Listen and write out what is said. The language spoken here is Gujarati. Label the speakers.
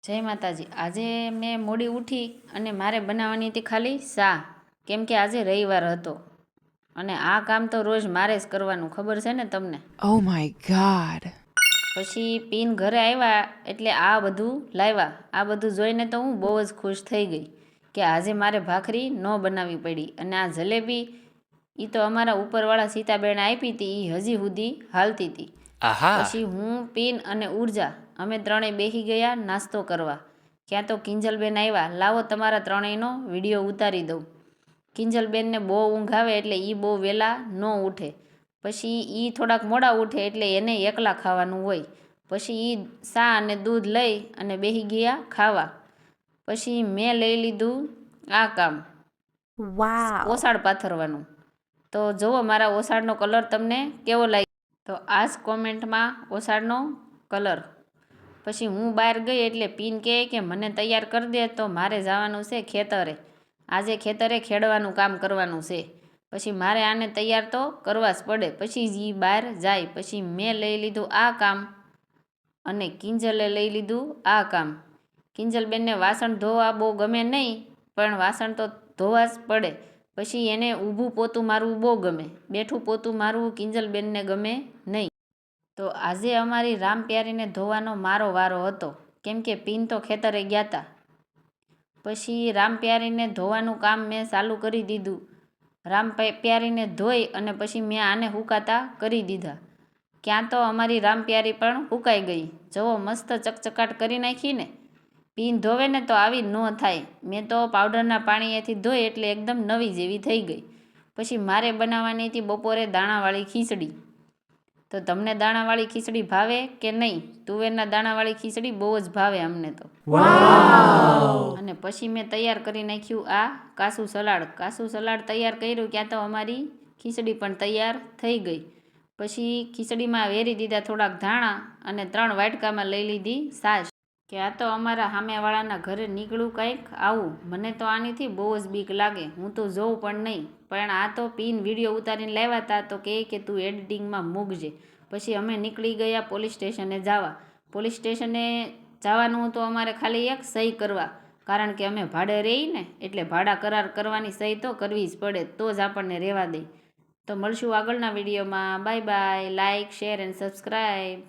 Speaker 1: જય માતાજી। આજે મેં મોડી ઉઠી અને મારે બનાવવાની હતી ખાલી શા, કેમ કે આજે રવિવાર હતો અને આ કામ તો રોજ મારે જ કરવાનું, ખબર છે ને તમને।
Speaker 2: Oh my god.
Speaker 1: પછી પીન ઘરે આવ્યા એટલે આ બધું લાવ્યા। આ બધું જોઈને તો હું બહુ જ ખુશ થઈ ગઈ કે આજે મારે ભાખરી ન બનાવવી પડી। અને આ જલેબી એ તો અમારા ઉપરવાળા સીતાબેન આપી હતી, એ હજી સુધી હાલતી હતી। પછી હું પીન અને ઉર્જા અમે ત્રણેય બેસી ગયા નાસ્તો કરવા। ક્યાં તો કિંજલબેન આવ્યા, લાવો તમારા ત્રણેયનો વિડીયો ઉતારી દઉં। કિંજલબેનને બહુ ઊંઘ આવે એટલે એ બહુ વહેલા ન ઉઠે, પછી એ થોડાક મોડા ઉઠે એટલે એને એકલા ખાવાનું હોય। પછી એ ચા અને દૂધ લઈ અને બેસી ગયા ખાવા। પછી મેં લઈ લીધું આ કામ, ઓસાડ પાથરવાનું। તો જુઓ મારા ઓસાડનો કલર તમને કેવો લાગ્યો, તો આ જ કોમેન્ટમાં ઓસાડનો કલર। પછી હું બહાર ગઈ એટલે પીન કહે કે મને તૈયાર કરી દે, તો મારે જવાનું છે ખેતરે। આજે ખેતરે ખેડવાનું કામ કરવાનું છે, પછી મારે આને તૈયાર તો કરવા જ પડે। પછી જ એ બહાર જાય। પછી મેં લઈ લીધું આ કામ અને કિંજલે લઈ લીધું આ કામ। કિંજલબેનને વાસણ ધોવા બહુ ગમે નહીં, પણ વાસણ તો ધોવા જ પડે। પછી એને ઊભું પોતું મારવું બહુ ગમે, બેઠું પોતું મારવું કિંજલબેનને ગમે નહીં। તો આજે અમારી રામપ્યારીને ધોવાનો મારો વારો હતો, કેમ કે પીન તો ખેતરે ગયા હતા। પછી રામપ્યારીને ધોવાનું કામ મેં ચાલુ કરી દીધું। રામપ્યારીને ધોઈ અને પછી મેં આને હુકાતા કરી દીધા। ક્યાં તો અમારી રામપ્યારી પણ હુકાઈ ગઈ, જુઓ મસ્ત ચકચકાટ કરી નાખીને। પીન ધોવે ને તો આવી ન થાય, મેં તો પાવડરના પાણીએથી ધોઈ એટલે એકદમ નવી જેવી થઈ ગઈ। પછી મારે બનાવવાની હતી બપોરે દાણાવાળી ખીચડી। તો તમને દાણાવાળી ખીચડી ભાવે કે નહીં? તુવેરના દાણાવાળી ખીચડી બહુ જ ભાવે અમને તો। અને પછી મેં તૈયાર કરી નાખ્યું આ કાસું સલાડ। કાસું સલાડ તૈયાર કર્યું, ક્યાં તો અમારી ખીચડી પણ તૈયાર થઈ ગઈ। પછી ખીચડીમાં વેરી દીધા થોડાક ધાણા અને 3 વાટકામાં લઈ લીધી છાશ। કે આ તો અમારા સામેવાળાના ઘરે નીકળું કંઈક આવું, મને તો આનીથી બહુ જ બીક લાગે, હું તો જોઉં પણ નહીં। પણ આ તો પીન વિડીયો ઉતારીને લાવ્યા હતા, તો કહે કે તું એડિટિંગમાં મૂકજે। પછી અમે નીકળી ગયા પોલીસ સ્ટેશને જવા। પોલીસ સ્ટેશને જવાનું હતું અમારે ખાલી એક સહી કરવા, કારણ કે અમે ભાડે રહીએ ને એટલે ભાડા કરાર કરવાની સહી તો કરવી જ પડે, તો જ આપણને રહેવા દે। તો મળશું આગળના વિડીયોમાં। Bye bye, like, share and subscribe.